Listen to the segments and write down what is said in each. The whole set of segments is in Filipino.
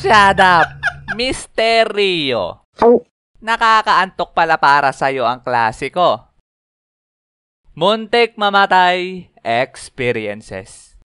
Shut up! Misteryo. Nakakaantok pala para sa'yo ang klasiko. Muntik mamatay experiences.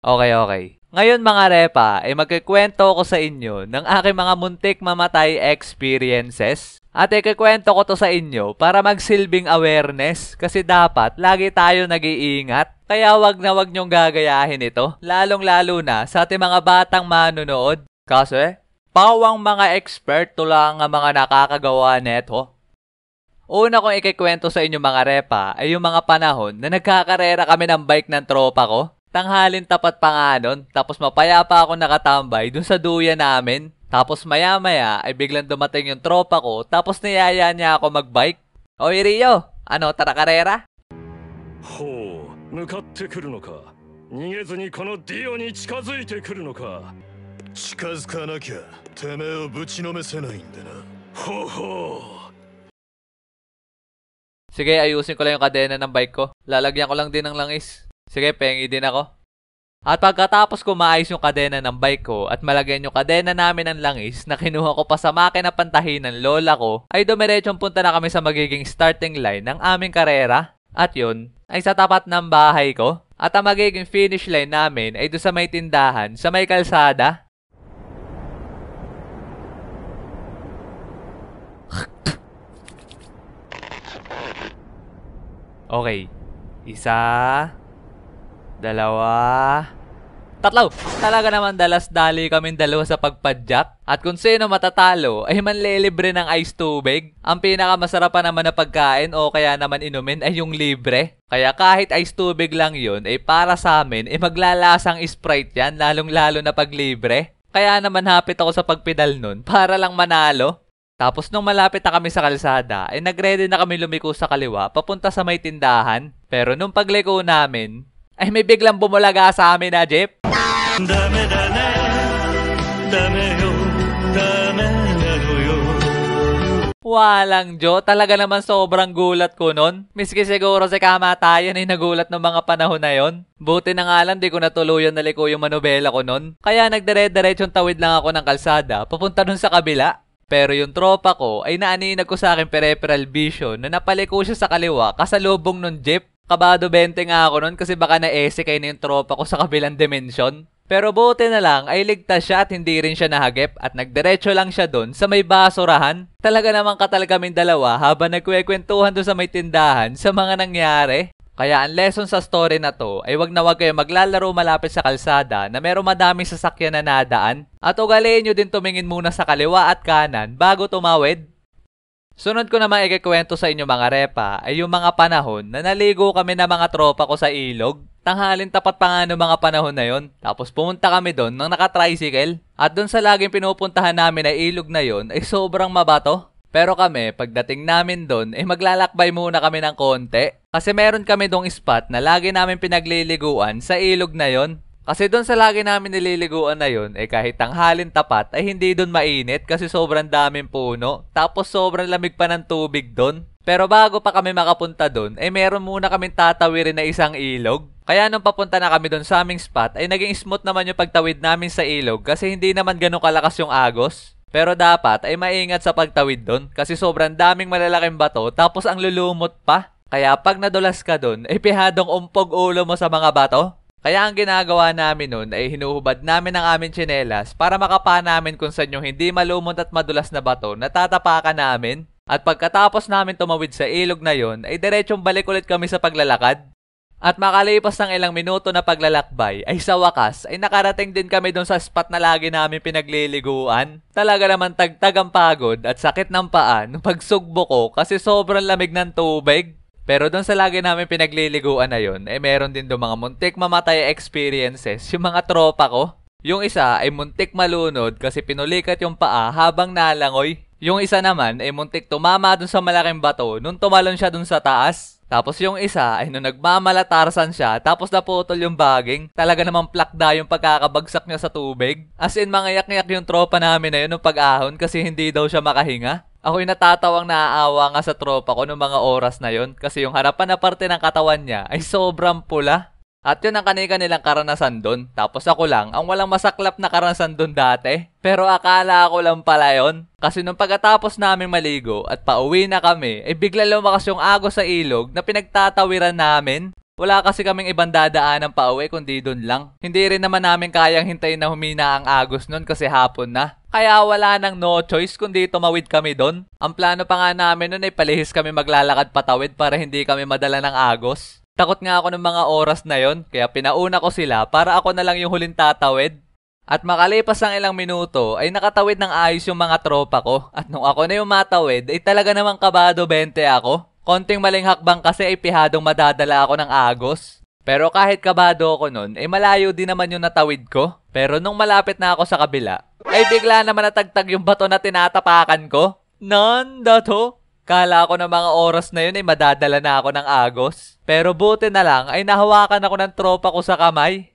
Okay. Ngayon mga repa, ay magkikwento ko sa inyo ng aking mga muntik mamatay experiences. At ikikwento ko to sa inyo para magsilbing awareness kasi dapat lagi tayo nag-iingat. Kaya wag nyong gagayahin ito, lalong-lalo na sa ating mga batang manonood. Kasi, pawang mga eksperto lang ang mga nakakagawa neto. Una kong ikikwento sa inyo mga repa ay yung mga panahon na nagkakarera kami ng bike ng tropa ko. Tanghalin tapat pa nga nun, tapos mapayapa ako nakatambay dun sa duya namin. Tapos maya-maya ay biglang dumating yung tropa ko, tapos niyaya niya ako magbike. Oy Rio, ano, tara karera? Ho, mukatte kuru no ka? Nigezu ni kono Dio ni chikazuite kuru no ka? Chikazuka nakia, temee o buchinomese nai nda na. Ho. Sige, ayusin ko lang yung kadena ng bike ko. Lalagyan ko lang din ng langis. Sige, pengi din ako. At pagkatapos ko maayos yung kadena ng bike ko at malagyan yung kadena namin ng langis na kinuha ko pa sa makina pantahin ng lola ko, ay dumiretsong punta na kami sa magiging starting line ng aming karera. At yun, ay sa tapat ng bahay ko. At ang magiging finish line namin ay doon sa may tindahan, sa may kalsada. Okay. Isa, dalawa, tatlo. Talaga naman dalas-dali kaming dalawa sa pagpadyak. At kung sino matatalo ay manlilibre ng ice tubig. Ang pinakamasarap pa naman na pagkain o kaya naman inumin ay yung libre. Kaya kahit ice tubig lang yun ay para sa amin ay maglalasang Sprite yan, lalong-lalo na pag libre. Kaya naman hapit ako sa pagpedal nun para lang manalo. Tapos nung malapit na kami sa kalsada, ay nagready na kami lumiko sa kaliwa papunta sa may tindahan. Pero nung pagliko namin, ay may biglang bumulaga sa amin na jeep. Walang Jo, talaga naman sobrang gulat ko nun. Miski siguro si kamatayan ay nagulat ng mga panahon na yon. Buti na nga lang di ko natuluyan na liko yung manobela ko nun. Kaya nagdire-diretsong tawid lang ako ng kalsada papunta dun sa kabila. Pero yung tropa ko ay naaninag ko sa akin peripheral vision na napaliko siya sa kaliwa kasalubong ng jeep. Kabado 20 nga ako nun kasi baka na-ese kayo na yung tropa ko sa kabilang dimensyon. Pero buti na lang ay ligtas siya at hindi rin siya nahagip at nagdiretso lang siya dun sa may basurahan. Talaga namang katal kaming dalawa habang nagkwekwentuhan dun sa may tindahan sa mga nangyari. Kaya ang lesson sa story na to ay wag na wag kayo maglalaro malapit sa kalsada na merong madaming sasakyan na nadaan. At ugaliin nyo din tumingin muna sa kaliwa at kanan bago tumawid. Sunod ko naman ikikwento sa inyo mga repa ay yung mga panahon na naligo kami na mga tropa ko sa ilog. Tanghalin tapat pa nga ng mga panahon na yon. Tapos pumunta kami doon ng naka-tricycle. At doon sa laging pinupuntahan namin na ilog na yon ay sobrang mabato. Pero kami, pagdating namin doon, ay maglalakbay muna kami ng konti. Kasi meron kami dong spot na lagi namin pinagliliguan sa ilog na yon. Kasi doon sa lagi namin nililiguan na yon, kahit tanghalin tapat ay hindi doon mainit kasi sobrang daming puno. Tapos sobrang lamig pa ng tubig doon. Pero bago pa kami makapunta doon, meron muna kaming tatawirin na isang ilog. Kaya nung papunta na kami doon sa aming spot, ay naging smooth naman yung pagtawid namin sa ilog kasi hindi naman ganun kalakas yung agos. Pero dapat ay maingat sa pagtawid doon kasi sobrang daming malalaking bato tapos ang lulumot pa. Kaya pag nadulas ka doon, pihadong umpog ulo mo sa mga bato. Kaya ang ginagawa namin noon ay hinuhubad namin ang aming tsinelas para makapa namin kung saan yung hindi malumot at madulas na bato na tatapakan namin. At pagkatapos namin tumawid sa ilog na yon, ay diretsong balik ulit kami sa paglalakad. At makalipas ng ilang minuto na paglalakbay, ay sa wakas ay nakarating din kami doon sa spot na lagi namin pinagliliguan. Talaga naman tagtag ang pagod at sakit ng paa nung pagsugbo ko kasi sobrang lamig ng tubig. Pero doon sa lagi namin pinagliliguan na yon, meron din doon mga muntik mamatay experiences yung mga tropa ko. Yung isa ay muntik malunod kasi pinulikat yung paa habang nalangoy. Yung isa naman ay muntik tumama doon sa malaking bato nung tumalon siya doon sa taas. Tapos yung isa ay nung nagmamalatarsan siya tapos naputol yung baging. Talaga namang plakda yung pagkakabagsak niya sa tubig. As in, mangayak-ngayak yung tropa namin na yun nung pag-ahon kasi hindi daw siya makahinga. Ako'y natatawang naaawa nga sa tropa ko noong mga oras na yon kasi yung harapan na parte ng katawan niya ay sobrang pula. At yun ang kanilang karanasan doon. Tapos ako lang, ang walang masaklap na karanasan doon dati. Pero akala ko lang pala yun. Kasi nung pagkatapos naming maligo at pauwi na kami, ay bigla lumakas yung agos sa ilog na pinagtatawiran namin. Wala kasi kaming ibang dadaanan pauwi kundi doon lang. Hindi rin naman namin kayang hintayin na humina ang agos noon kasi hapon na. Kaya wala nang no choice kundi tumawid kami doon. Ang plano pa nga namin noon ay palihis kami maglalakad patawid para hindi kami madala ng agos. Takot nga ako ng mga oras na yon, kaya pinauna ko sila para ako na lang yung huling tatawid. At makalipas ang ilang minuto ay nakatawid ng ayos yung mga tropa ko. At nung ako na yung matawid ay talaga namang kabado 20 ako. Konting maling hakbang kasi ay pihadong madadala ako ng agos. Pero kahit kabado ako nun, ay malayo din naman yung natawid ko. Pero nung malapit na ako sa kabila, ay bigla naman natagtag yung bato na tinatapakan ko. Nanda to? Kala ko na mga oras na yun ay madadala na ako ng agos. Pero buti na lang ay nahawakan ako ng tropa ko sa kamay.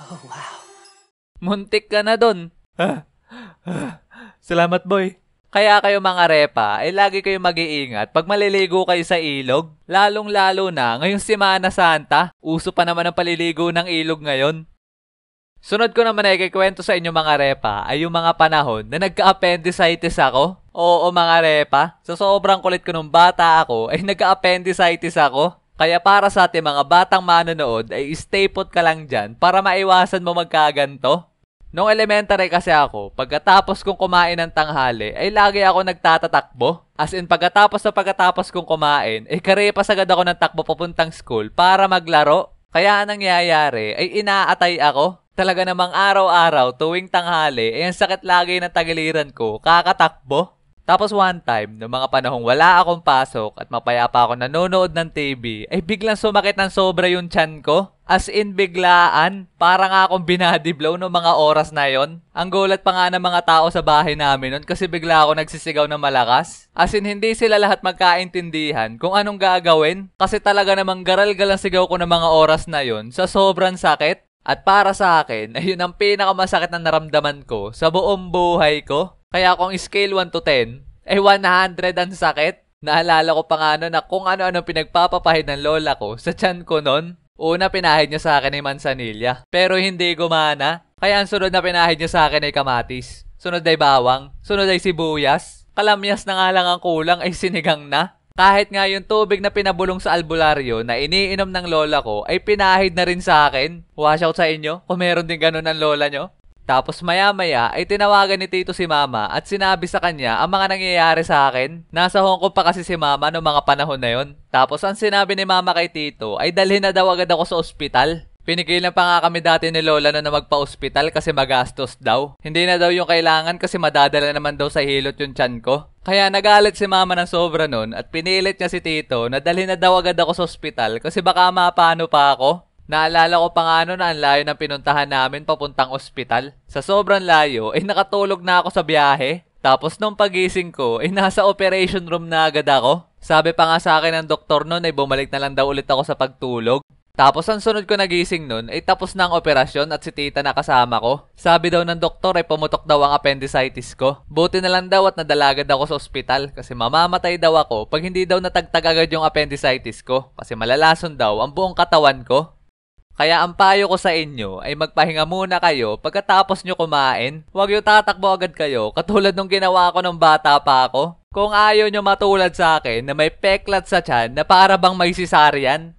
Oh, wow. Muntik ka na dun. Salamat, boy. Kaya kayo mga repa, ay lagi kayo mag-iingat pag maliligo kayo sa ilog. Lalong-lalo na ngayong Semana Santa. Uso pa naman ang paliligo ng ilog ngayon. Sunod ko naman ay kikwento sa inyo mga repa ay yung mga panahon na nagka-appendicitis ako. Oo mga repa, sa sobrang kulit ko nung bata ako ay nagka-appendicitis ako. Kaya para sa ating mga batang manonood ay stay put ka lang dyan para maiwasan mo magkaganto. Nung elementary kasi ako, pagkatapos kong kumain ng tanghali ay lagi ako nagtatatakbo. As in pagkatapos kong kumain ay karepas agad ako ng takbo papuntang school para maglaro. Kaya anong nangyayari ay inaatay ako. Talaga namang araw-araw tuwing tanghali ay ang sakit lagi ng tagiliran ko, kakatakbo. Tapos one time, noong mga panahong wala akong pasok at mapayapa ako nanonood ng TV, ay biglang sumakit ng sobra yung tiyan ko. As in biglaan, para nga akong binadiblow noong mga oras na yon. Ang gulat pa nga ng mga tao sa bahay namin nun kasi bigla ako nagsisigaw ng malakas. As in hindi sila lahat magkaintindihan kung anong gagawin. Kasi talaga namang garal-galang sigaw ko ng mga oras na yon sa sobrang sakit. At para sa akin, ayun ang pinakamasakit na naramdaman ko sa buong buhay ko. Kaya kung scale 1 to 10, ay 100 ang sakit. Naalala ko pa nga na kung ano-ano pinagpapapahid ng lola ko sa tiyan ko nun. Una, pinahid niya sa akin ay mansanilya. Pero hindi gumana. Kaya ang sunod na pinahid niya sa akin ay kamatis. Sunod ay bawang. Sunod ay sibuyas. Kalamyas na nga lang ang kulang ay sinigang na. Kahit nga yung tubig na pinabulong sa albularyo na iniinom ng lola ko ay pinahid na rin sa akin. Wash out sa inyo kung meron din ganun ang lola nyo. Tapos maya-maya ay tinawagan ni Tito si Mama at sinabi sa kanya ang mga nangyayari sa akin. Nasa Hong Kong pa kasi si Mama noong mga panahon na yon. Tapos ang sinabi ni Mama kay Tito ay dalhin na daw agad ako sa ospital. Pinigilan pa nga kami dati ni Lola na magpa-ospital kasi magastos daw. Hindi na daw yung kailangan kasi madadala naman daw sa hilot yung tiyan ko. Kaya nagalit si Mama ng sobra nun at pinilit niya si Tito na dalhin na daw agad ako sa ospital kasi baka mapano pa ako. Naalala ko pa nga na ang layo ng pinuntahan namin papuntang ospital. Sa sobrang layo ay nakatulog na ako sa biyahe. Tapos nung pagising ko ay nasa operation room na agad ako. Sabi pa nga sa akin ng doktor nun ay bumalik na lang daw ulit ako sa pagtulog. Tapos ang sunod ko nagising nun ay tapos na ang operasyon at si tita na kasama ko. Sabi daw ng doktor ay pumutok daw ang appendicitis ko. Buti na lang daw at nadalagad ako sa ospital kasi mamamatay daw ako pag hindi daw natagtag agad yung appendicitis ko kasi malalason daw ang buong katawan ko. Kaya ang payo ko sa inyo ay magpahinga muna kayo pagkatapos nyo kumain. Huwag yung tatakbo agad kayo katulad nung ginawa ko nung bata pa ako. Kung ayaw nyo matulad sa akin na may peklat sa tiyan na para bang may cesarean.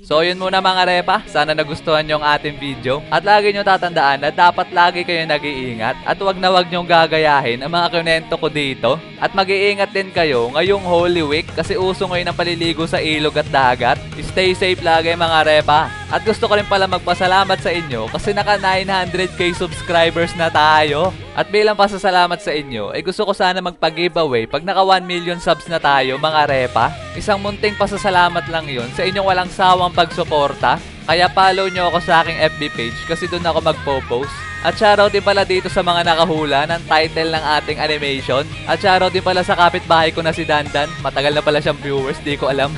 So yun muna mga repa, sana nagustuhan nyo ang ating video. At lagi nyo tatandaan na dapat lagi kayo nag-iingat at wag na wag nyo gagayahin ang mga kinento ko dito. At mag-iingat din kayo ngayong Holy Week kasi uso ngayon ang paliligo sa ilog at dagat. Stay safe lagi mga repa. At gusto ko rin pala magpasalamat sa inyo kasi naka 900k subscribers na tayo. At bilang pasasalamat sa inyo, ay gusto ko sana magpa-giveaway pag naka 1 million subs na tayo mga repa. Isang munting pasasalamat lang yun sa inyong walang sawang pagsuporta. Kaya follow nyo ako sa aking FB page kasi doon ako magpo-post. At shoutout din pala dito sa mga nakahula ng title ng ating animation. At shoutout din pala sa kapitbahay ko na si Dandan. Matagal na pala siyang viewers, di ko alam.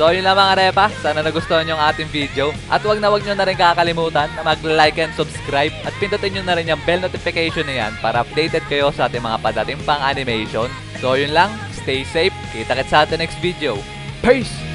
So yun lang mga repa, sana nagustuhan yung ating video. At wag nyo na rin kakalimutan na mag-like and subscribe. At pindutin nyo na rin yung bell notification na yan para updated kayo sa ating mga padating pang animation. So yun lang, stay safe, kita-kits sa ating next video. Peace!